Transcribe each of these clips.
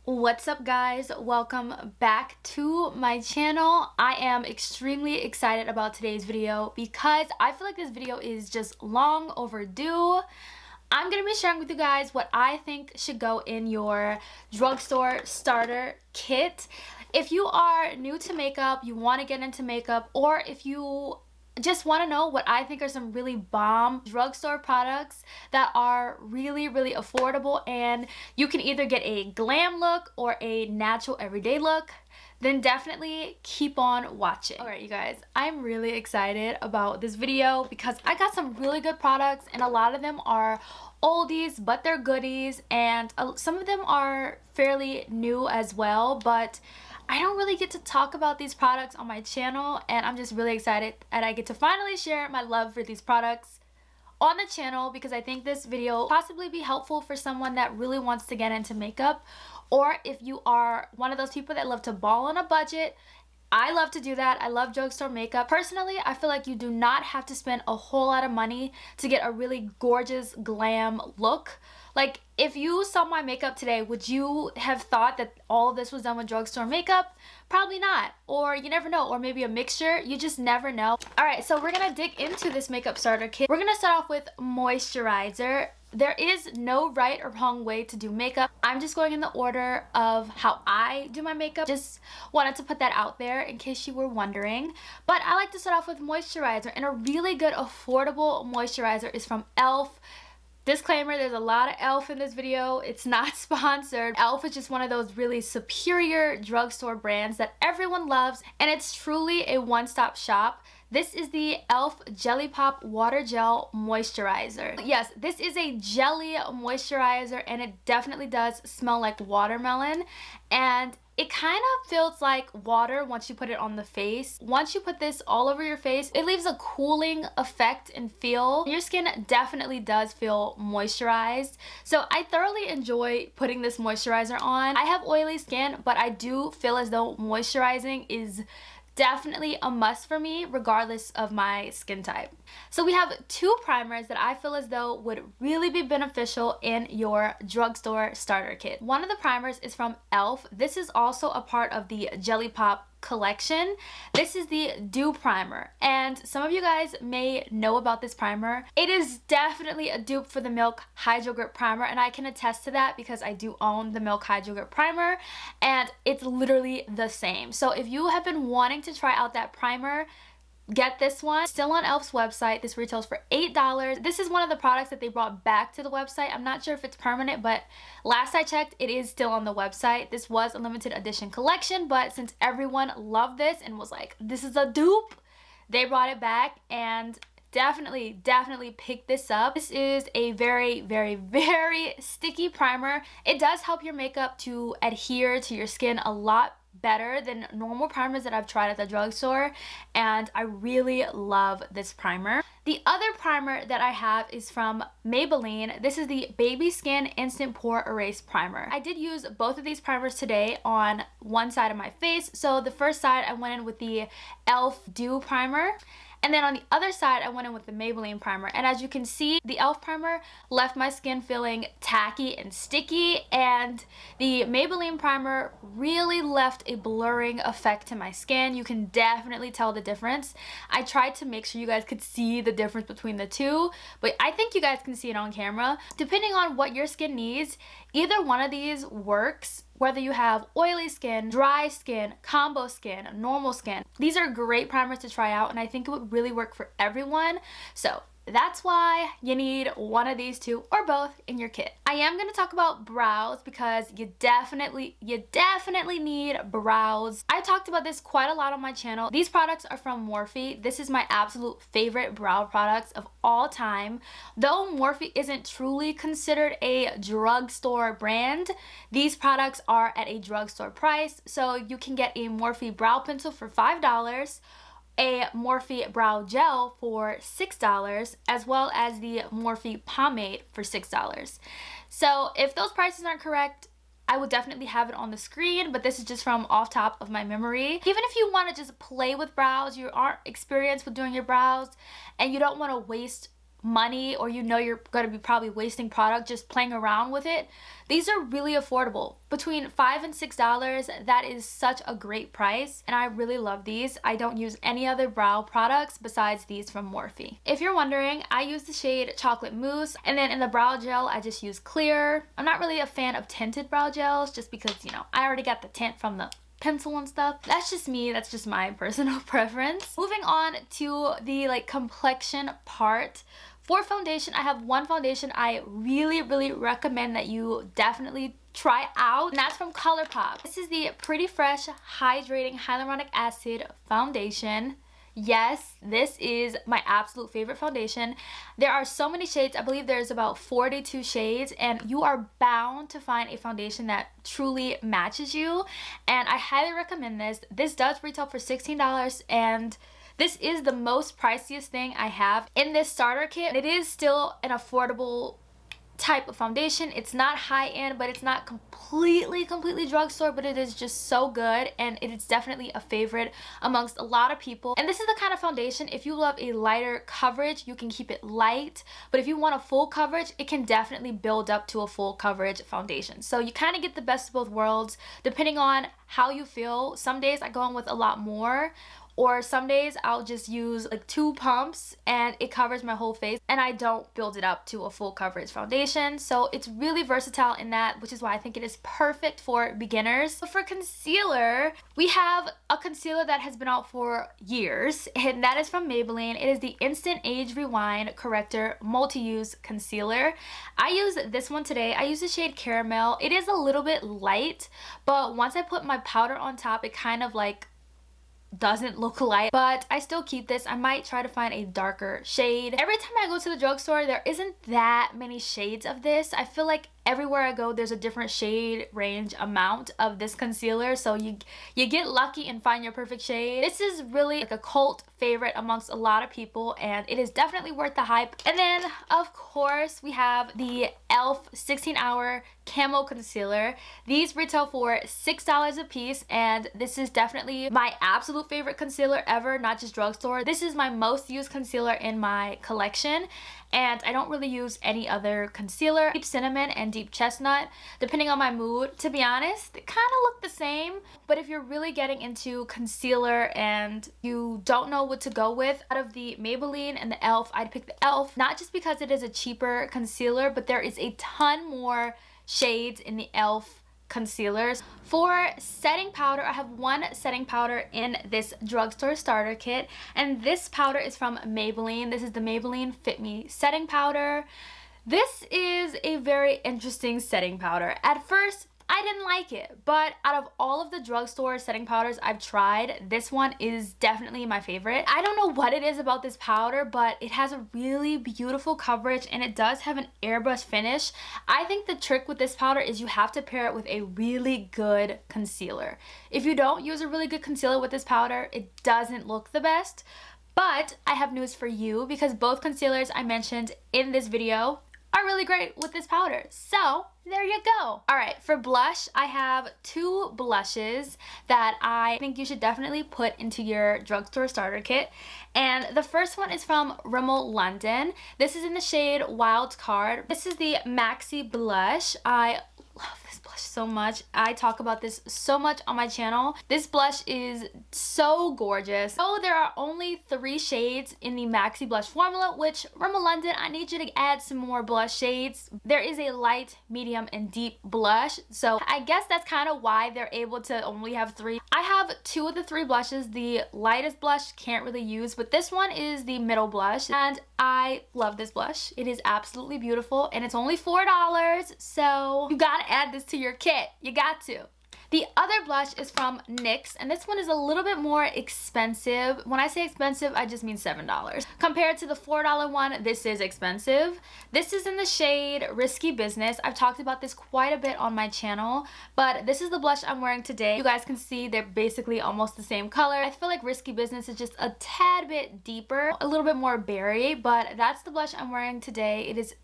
What's up, guys? Welcome back to my channel. I am extremely excited about today's video because I feel like this video is just long overdue. I'm going to be sharing with you guys what I think should go in your drugstore starter kit. If you are new to makeup, you want to get into makeup, or if you just want to know what I think are some really bomb drugstore products that are really affordable and you can either get a glam look or a natural everyday look, then definitely keep on watching. Alright, you guys, I'm really excited about this video because I got some really good products and a lot of them are oldies but they're goodies, and some of them are fairly new as well, but I don't really get to talk about these products on my channel, and I'm just really excited that I get to finally share my love for these products on the channel because I think this video will possibly be helpful for someone that really wants to get into makeup, or if you are one of those people that love to ball on a budget. I love to do that. I love drugstore makeup. Personally, I feel like you do not have to spend a whole lot of money to get a really gorgeous glam look. Like, if you saw my makeup today, would you have thought that all of this was done with drugstore makeup? Probably not. Or you never know. Or maybe a mixture. You just never know. Alright, so we're going to dig into this makeup starter kit. We're going to start off with moisturizer. There is no right or wrong way to do makeup. I'm just going in the order of how I do my makeup. Just wanted to put that out there in case you were wondering. But I like to start off with moisturizer. And a really good affordable moisturizer is from e.l.f. Disclaimer, there's a lot of e.l.f. in this video. It's not sponsored. e.l.f. is just one of those really superior drugstore brands that everyone loves, and it's truly a one-stop shop. This is the e.l.f. Jelly Pop Water Gel Moisturizer. Yes, this is a jelly moisturizer, and it definitely does smell like watermelon, and it kind of feels like water once you put it on the face. Once you put this all over your face, it leaves a cooling effect and feel. Your skin definitely does feel moisturized. So I thoroughly enjoy putting this moisturizer on. I have oily skin, but I do feel as though moisturizing is definitely a must for me regardless of my skin type. So we have two primers that I feel as though would really be beneficial in your drugstore starter kit. One of the primers is from e.l.f. This is also a part of the Jelly Pop collection. This is the Dew Primer, and some of you guys may know about this primer. It is definitely a dupe for the Milk Hydro Grip Primer, and I can attest to that because I do own the Milk Hydro Grip Primer, and it's literally the same. So if you have been wanting to try out that primer, get this one. Still on e.l.f.'s website. This retails for $8. This is one of the products that they brought back to the website. I'm not sure if it's permanent, but last I checked, it is still on the website. This was a limited edition collection, but since everyone loved this and was like, this is a dupe, they brought it back, and definitely pick this up. This is a very sticky primer. It does help your makeup to adhere to your skin a lot better than normal primers that I've tried at the drugstore, and I really love this primer. The other primer that I have is from Maybelline. This is the Baby Skin Instant Pore Erase Primer. I did use both of these primers today on one side of my face. So the first side I went in with the e.l.f. Dew Primer, and then on the other side, I went in with the Maybelline primer. And as you can see, the e.l.f. primer left my skin feeling tacky and sticky, and the Maybelline primer really left a blurring effect to my skin. You can definitely tell the difference. I tried to make sure you guys could see the difference between the two, but I think you guys can see it on camera. Depending on what your skin needs, either one of these works. Whether you have oily skin, dry skin, combo skin, normal skin. These are great primers to try out, and I think it would really work for everyone. So that's why you need one of these two or both in your kit. I am going to talk about brows because you definitely need brows. I talked about this quite a lot on my channel. These products are from Morphe. This is my absolute favorite brow products of all time. Though Morphe isn't truly considered a drugstore brand, these products are at a drugstore price. So you can get a Morphe brow pencil for $5, a Morphe brow gel for $6, as well as the Morphe pomade for $6. So if those prices aren't correct, I will definitely have it on the screen, but this is just from off top of my memory. Even if you want to just play with brows, you aren't experienced with doing your brows, and you don't want to waste money, or you know you're going to be probably wasting product just playing around with it, these are really affordable. Between $5 and $6, that is such a great price, and I really love these. I don't use any other brow products besides these from Morphe. If you're wondering, I use the shade Chocolate Mousse, and then in the brow gel, I just use clear. I'm not really a fan of tinted brow gels just because, you know, I already got the tint from the pencil and stuff. That's just me, that's just my personal preference. Moving on to the like complexion part. For foundation, I have one foundation I really recommend that you definitely try out, and that's from ColourPop. This is the Pretty Fresh Hydrating Hyaluronic Acid Foundation. Yes, this is my absolute favorite foundation. There are so many shades. I believe there's about 42 shades, and you are bound to find a foundation that truly matches you, and I highly recommend this. This does retail for $16, and this is the most priciest thing I have in this starter kit. It is still an affordable type of foundation. It's not high-end, but it's not completely drugstore, but it is just so good, and it is definitely a favorite amongst a lot of people. And this is the kind of foundation, if you love a lighter coverage, you can keep it light, but if you want a full coverage, it can definitely build up to a full coverage foundation. So you kind of get the best of both worlds depending on how you feel. Some days I go in with a lot more, or some days I'll just use like 2 pumps and it covers my whole face, and I don't build it up to a full coverage foundation. So it's really versatile in that, which is why I think it is perfect for beginners. So for concealer, we have a concealer that has been out for years, and that is from Maybelline. It is the Instant Age Rewind Corrector Multi-Use Concealer. I use this one today. I use the shade Caramel. It is a little bit light, but once I put my powder on top, it kind of like doesn't look light, but I still keep this. I might try to find a darker shade. Every time I go to the drugstore, there isn't that many shades of this. I feel like everywhere I go, there's a different shade range amount of this concealer, so you get lucky and find your perfect shade. This is really like a cult favorite amongst a lot of people, and it is definitely worth the hype. And then of course we have the e.l.f. 16-hour camo concealer. These retail for $6 a piece, and this is definitely my absolute favorite concealer ever, not just drugstore. This is my most used concealer in my collection, and I don't really use any other concealer. Deep Cinnamon and Deep Chestnut, depending on my mood. To be honest, they kind of look the same, but if you're really getting into concealer and you don't know what to go with, out of the Maybelline and the e.l.f., I'd pick the e.l.f. Not just because it is a cheaper concealer, but there is a ton more shades in the e.l.f. concealers. For setting powder, I have one setting powder in this drugstore starter kit, and this powder is from Maybelline. This is the Maybelline Fit Me setting powder. This is a very interesting setting powder. At first, I didn't like it, but out of all of the drugstore setting powders I've tried, this one is definitely my favorite. I don't know what it is about this powder, but it has a really beautiful coverage, and it does have an airbrush finish. I think the trick with this powder is you have to pair it with a really good concealer. If you don't use a really good concealer with this powder, it doesn't look the best. But I have news for you, because both concealers I mentioned in this video are really great with this powder. So there you go. Alright, for blush, I have 2 blushes that I think you should definitely put into your drugstore starter kit. And the first one is from Rimmel London. This is in the shade Wild Card. This is the Maxi blush. I love this blush so much. I talk about this so much on my channel. This blush is so gorgeous. So there are only 3 shades in the Maxi blush formula, which Rimmel London, I need you to add some more blush shades. There is a light, medium, and deep blush, so I guess that's kind of why they're able to only have 3. I have 2 of the 3 blushes. The lightest blush can't really use, but this one is the middle blush, and I love this blush. It is absolutely beautiful, and it's only $4, so you gotta add this to your kit. You got to. The other blush is from NYX, and this one is a little bit more expensive. When I say expensive, I just mean $7. Compared to the $4 one, this is expensive. This is in the shade Risky Business. I've talked about this quite a bit on my channel, but this is the blush I'm wearing today. You guys can see they're basically almost the same color. I feel like Risky Business is just a tad bit deeper, a little bit more berry, but that's the blush I'm wearing today. It is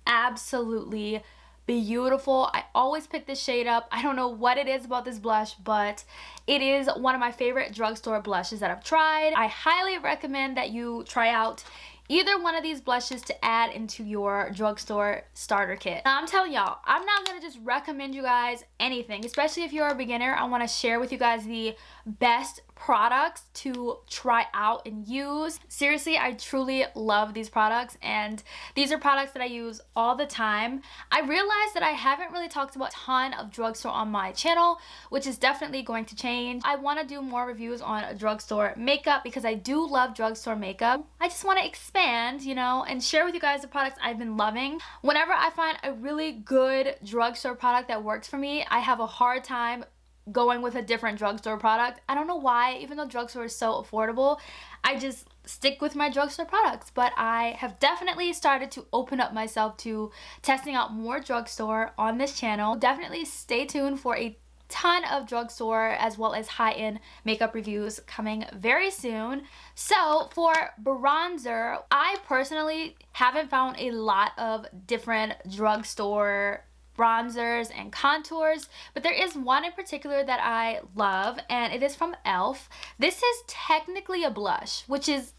absolutely beautiful. I always pick this shade up. I don't know what it is about this blush, but it is one of my favorite drugstore blushes that I've tried. I highly recommend that you try out either one of these blushes to add into your drugstore starter kit. Now, I'm telling y'all, I'm not gonna just recommend you guys anything, especially if you're a beginner. I want to share with you guys the best products to try out and use. Seriously, I truly love these products, and these are products that I use all the time. I realized that I haven't really talked about a ton of drugstore on my channel, which is definitely going to change. I want to do more reviews on drugstore makeup because I do love drugstore makeup. I just want to expand, you know, and share with you guys the products I've been loving. Whenever I find a really good drugstore product that works for me, I have a hard time going with a different drugstore product. I don't know why, even though drugstore is so affordable, I just stick with my drugstore products. But I have definitely started to open up myself to testing out more drugstore on this channel. Definitely stay tuned for a ton of drugstore as well as high-end makeup reviews coming very soon. So for bronzer, I personally haven't found a lot of different drugstore bronzers and contours, but there is one in particular that I love, and it is from e.l.f. This is technically a blush,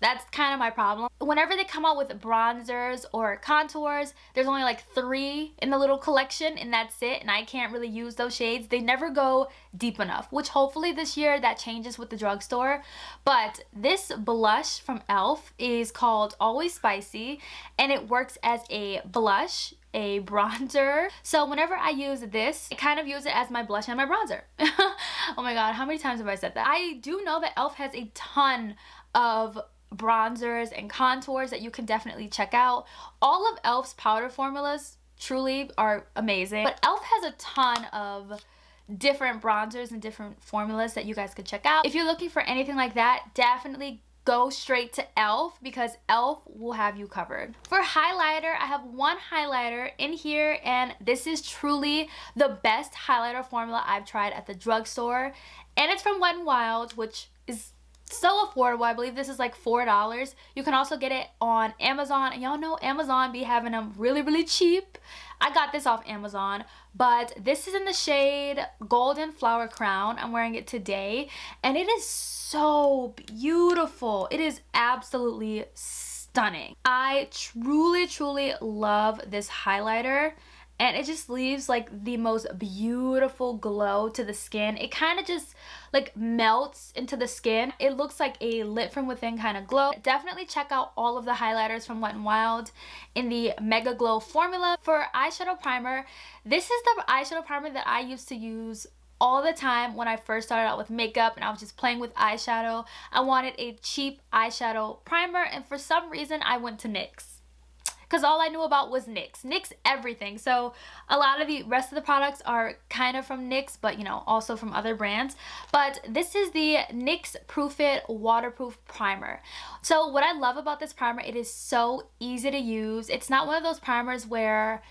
that's kind of my problem. Whenever they come out with bronzers or contours, there's only like 3 in the little collection, and that's it, and I can't really use those shades. They never go deep enough, which hopefully this year that changes with the drugstore. But this blush from e.l.f. is called Always Spicy, and it works as a blush, a bronzer. So whenever I use this, I kind of use it as my blush and my bronzer. Oh my god, how many times have I said that? I do know that e.l.f. has a ton of bronzers and contours that you can definitely check out. All of e.l.f.'s powder formulas truly are amazing, but e.l.f. has a ton of different bronzers and different formulas that you guys could check out. If you're looking for anything like that, definitely go straight to e.l.f. because e.l.f. will have you covered. For highlighter, I have one highlighter in here, and this is truly the best highlighter formula I've tried at the drugstore, and it's from Wet n Wild, which is so affordable. I believe this is like $4. You can also get it on Amazon, and y'all know Amazon be having them really cheap. I got this off Amazon, but this is in the shade Golden Flower Crown. I'm wearing it today, and it is so beautiful. It is absolutely stunning. I truly love this highlighter, and it just leaves like the most beautiful glow to the skin. It kind of just like melts into the skin. It looks like a lit from within kind of glow. Definitely check out all of the highlighters from Wet n Wild in the Mega Glow formula. For eyeshadow primer, this is the eyeshadow primer that I used to use all the time when I first started out with makeup and I was just playing with eyeshadow. I wanted a cheap eyeshadow primer, and for some reason I went to NYX, because all I knew about was NYX everything. So a lot of the rest of the products are kind of from NYX, but you know, also from other brands. But this is the NYX Proof It Waterproof Primer. So what I love about this primer, it is so easy to use. It's not one of those primers where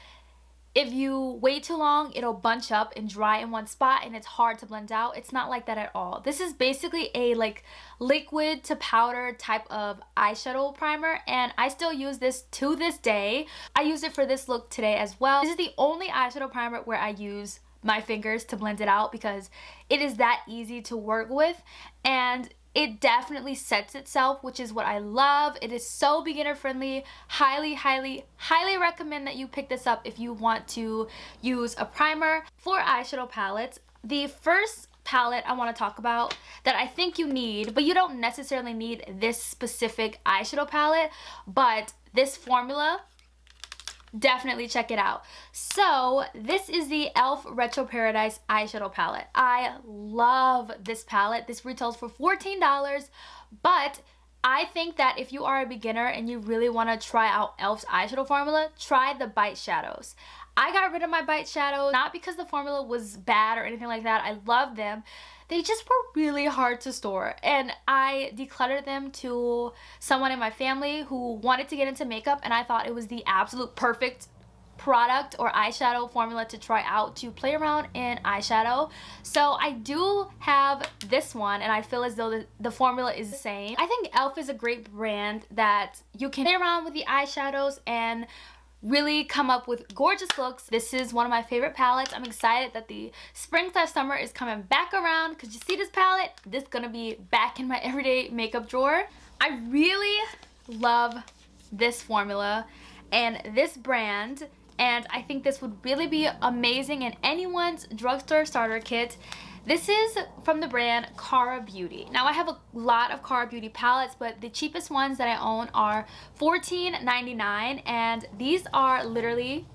if you wait too long, it'll bunch up and dry in one spot and it's hard to blend out. It's not like that at all. This is basically a like liquid to powder type of eyeshadow primer, and I still use this to this day. I used it for this look today as well. This is the only eyeshadow primer where I use my fingers to blend it out because it is that easy to work with, and it definitely sets itself, which is what I love. It is so beginner friendly. Highly recommend that you pick this up if you want to use a primer. For eyeshadow palettes, the first palette I want to talk about that I think you need, but you don't necessarily need this specific eyeshadow palette, but this formula, definitely check it out. So this is the e.l.f. Retro Paradise eyeshadow palette. I love this palette. This retails for $14, but I think that if you are a beginner and you really want to try out e.l.f.'s eyeshadow formula, try the Bite Shadows. I got rid of my Bite Shadows, not because the formula was bad or anything like that. I love them. They just were really hard to store, and I decluttered them to someone in my family who wanted to get into makeup, and I thought it was the absolute perfect product or eyeshadow formula to try out to play around in eyeshadow. So I do have this one, and I feel as though the formula is the same. I think e.l.f. is a great brand that you can play around with the eyeshadows and really come up with gorgeous looks. This is one of my favorite palettes. I'm excited that the spring/summer is coming back around, because you see this palette, this is gonna be back in my everyday makeup drawer. I really love this formula and this brand, and I think this would really be amazing in anyone's drugstore starter kit. This is from the brand Cara Beauty. Now I have a lot of Cara Beauty palettes, but the cheapest ones that I own are $14.99, and these are literally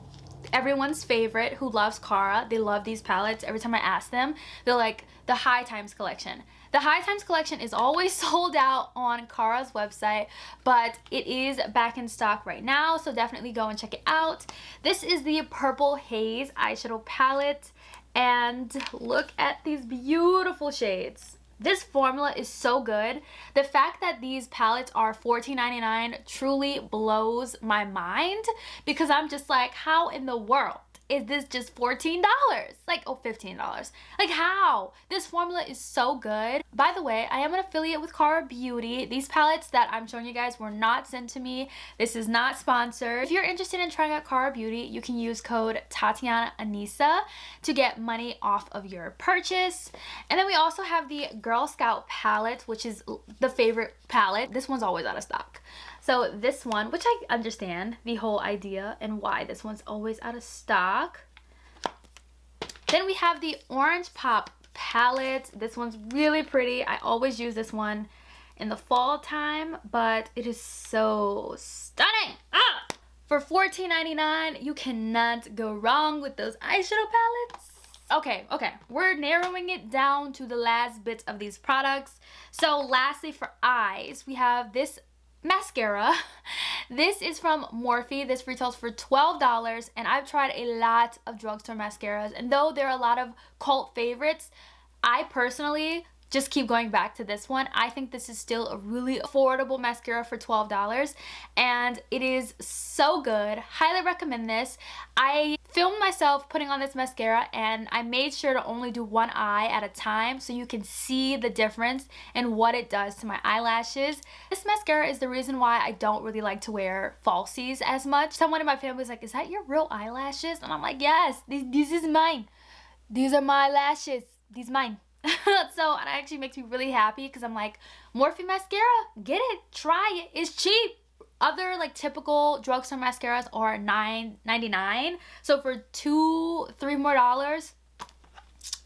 everyone's favorite who loves Cara. They love these palettes. Every time I ask them, they're like, the High Times collection. The High Times collection is always sold out on Cara's website, but it is back in stock right now, so definitely go and check it out. This is the Purple Haze eyeshadow palette, and look at these beautiful shades. This formula is so good. The fact that these palettes are $14.99 truly blows my mind, because I'm just like, how in the world is this just $14? Like, oh, $15. Like, how? This formula is so good. By the way, I am an affiliate with Cara Beauty. These palettes that I'm showing you guys were not sent to me. This is not sponsored. If you're interested in trying out Cara Beauty, you can use code Tatiana Anissa to get money off of your purchase. And then we also have the Girl Scout palette, which is the favorite palette. This one's always out of stock. So this one, which I understand the whole idea and why this one's always out of stock. Then we have the Orange Pop palette. This one's really pretty. I always use this one in the fall time, but it is so stunning. For $14.99, you cannot go wrong with those eyeshadow palettes. Okay, we're narrowing it down to the last bits of these products. So lastly, for eyes, we have this mascara. This is from Morphe. This retails for $12, and I've tried a lot of drugstore mascaras, and though there are a lot of cult favorites, I personally just keep going back to this one. I think this is still a really affordable mascara for $12, and it is so good. Highly recommend this. I filmed myself putting on this mascara, and I made sure to only do one eye at a time so you can see the difference and what it does to my eyelashes. This mascara is the reason why I don't really like to wear falsies as much. Someone in my family was like, is that your real eyelashes? And I'm like, yes, this is mine. These are my lashes. These mine. So it actually makes me really happy, because I'm like, Morphe mascara, get it, try it, it's cheap. Other like typical drugstore mascaras are $9.99, so for $2-3 more,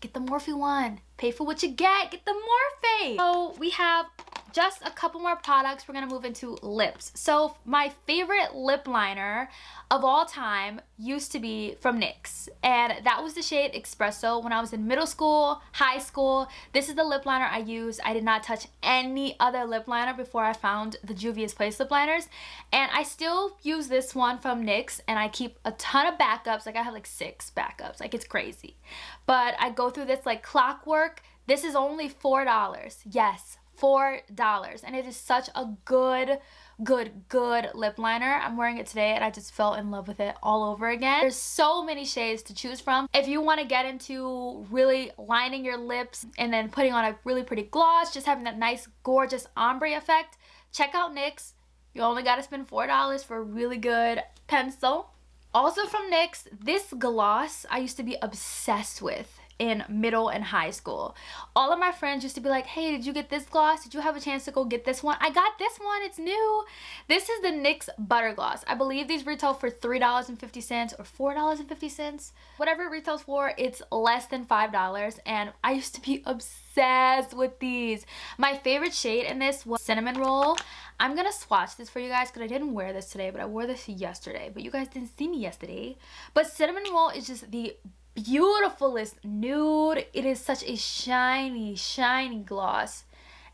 get the Morphe one. Pay for what you get the Morphe. So we have just a couple more products. We're gonna move into lips. So my favorite lip liner of all time used to be from NYX, and that was the shade Espresso. When I was in middle school, high school, this is the lip liner I used. I did not touch any other lip liner before I found the Juvia's Place lip liners, and I still use this one from NYX, and I keep a ton of backups. Like, I have like 6 backups, like, it's crazy. But I go through this like clockwork. This is only $4. Yes, $4, and it is such a good lip liner. I'm wearing it today, and I just fell in love with it all over again. There's so many shades to choose from. If you want to get into really lining your lips and then putting on a really pretty gloss, just having that nice gorgeous ombre effect, check out NYX. You only got to spend $4 for a really good pencil. Also from NYX, this gloss I used to be obsessed with in middle and high school. All of my friends used to be like, hey, did you get this gloss? Did you have a chance to go get this one? I got this one, it's new. This is the NYX Butter Gloss. I believe these retail for $3.50 or $4.50. Whatever it retails for, it's less than $5, and I used to be obsessed with these. My favorite shade in this was Cinnamon Roll. I'm gonna swatch this for you guys because I didn't wear this today, but I wore this yesterday, but you guys didn't see me yesterday. But Cinnamon Roll is just the beautifulest nude. It is such a shiny gloss,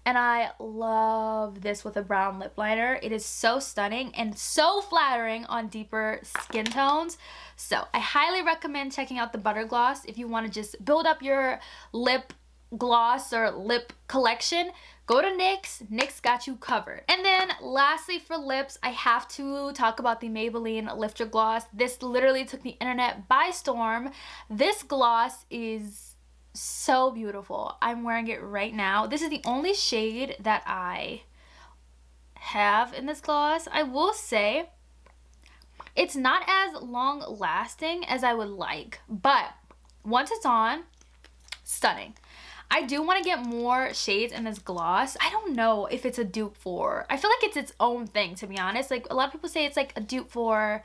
and I love this with a brown lip liner. It is so stunning and so flattering on deeper skin tones. So I highly recommend checking out the Butter Gloss if you want to just build up your lip gloss or lip collection. Go to NYX. NYX got you covered. And then lastly for lips, I have to talk about the Maybelline Lifter Gloss. This literally took the internet by storm. This gloss is so beautiful. I'm wearing it right now. This is the only shade that I have in this gloss. I will say it's not as long lasting as I would like, but once it's on, stunning. I do want to get more shades in this gloss. I don't know if it's a dupe for, I feel like it's its own thing, to be honest. Like, a lot of people say it's like a dupe for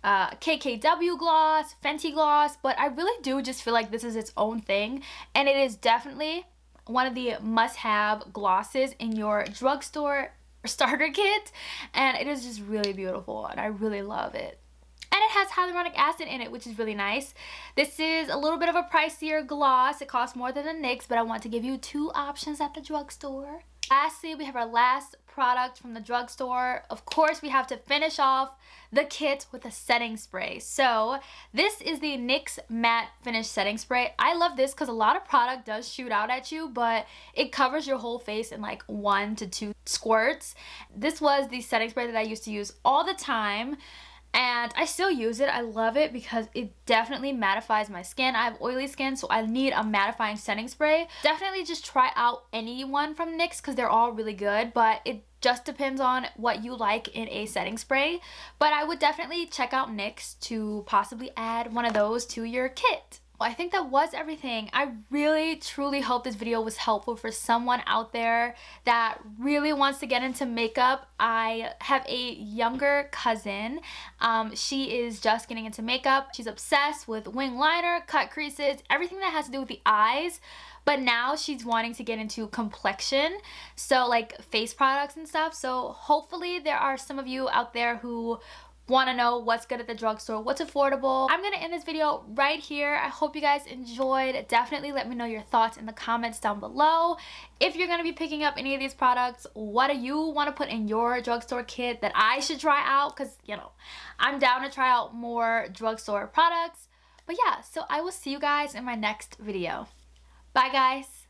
KKW gloss, Fenty gloss, but I really do just feel like this is its own thing, and it is definitely one of the must-have glosses in your drugstore starter kit, and it is just really beautiful, and I really love it. And it has hyaluronic acid in it, which is really nice. This is a little bit of a pricier gloss. It costs more than the NYX, but I want to give you 2 options at the drugstore. Lastly, we have our last product from the drugstore. Of course, we have to finish off the kit with a setting spray. So this is the NYX Matte Finish Setting Spray. I love this because a lot of product does shoot out at you, but it covers your whole face in like 1 to 2 squirts. This was the setting spray that I used to use all the time, and I still use it. I love it because it definitely mattifies my skin. I have oily skin, so I need a mattifying setting spray. Definitely just try out any one from NYX because they're all really good, but it just depends on what you like in a setting spray. But I would definitely check out NYX to possibly add one of those to your kit. Well, I think that was everything. I really truly hope this video was helpful for someone out there that really wants to get into makeup. I have a younger cousin. She is just getting into makeup. She's obsessed with wing liner, cut creases, everything that has to do with the eyes. But now she's wanting to get into complexion, so like face products and stuff. So hopefully there are some of you out there who want to know what's good at the drugstore, what's affordable. I'm going to end this video right here. I hope you guys enjoyed. Definitely let me know your thoughts in the comments down below. If you're going to be picking up any of these products, what do you want to put in your drugstore kit that I should try out? Because, you know, I'm down to try out more drugstore products. But yeah, so I will see you guys in my next video. Bye, guys.